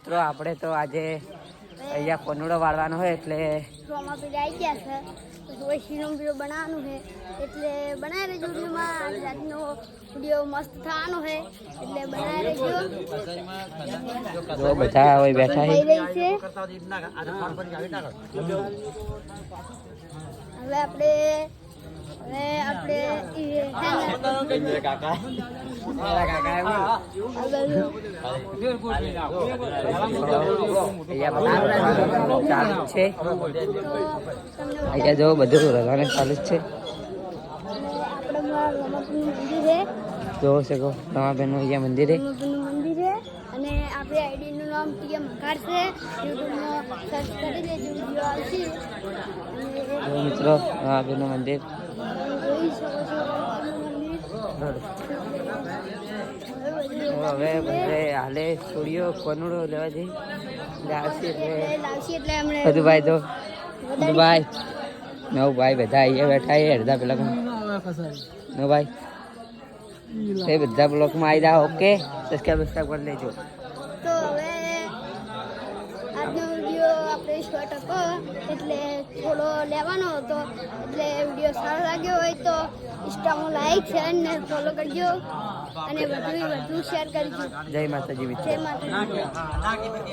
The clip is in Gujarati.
મિત્રો આપણે તો આજે અહીંયા કોનુડો વાળવાનો હોય એટલે શોમાં પેલા આવી ગયા છે તો શીનો વિડીયો બનાવવાનું છે એટલે બનાવી રહેજો વિડીયોમાં રાતનો વિડીયો મસ્ત થવાનો છે એટલે બનાવી રહેજો જો બધા હોય બેઠા થઈ રહી છે હવે આપણે ચાલુ છે અહીંયા જો બધું રવાને ચાલુ જ છે જોવો શકો રમાબેન નું અહીંયા મંદિર છે અને આપણી આઈડી નું નામ ટીએમ મકાડ છે યુટ્યુબમાં સર્ચ કરી દેજો વિડીયો આવશે મિત્રો રમાબેન નું મંદિર જોઈ શકો છો હવે બધે હાલે છોડીઓ કોનુડો લેવા જઈ લાવશે એટલે બધુભાઈ તો બધુભાઈ નવભાઈ બધા અહીંયા બેઠા અડધા પેલા નવભાઈ એ બધા બ્લોકમાં આવી જાઓ ઓકે સબસ્ક્રાઈબ કરી લેજો તો હવે આજનો વિડીયો આપણે શોર્ટ હતો એટલે થોડો લેવાનો હતો એટલે વિડીયો સારો લાગ્યો હોય તો ઇન્સ્ટામાં લાઈક શેર અને ફોલો કરજો અને વધુ શેર કરજો જય માતાજી મિત્રો જય માતાજી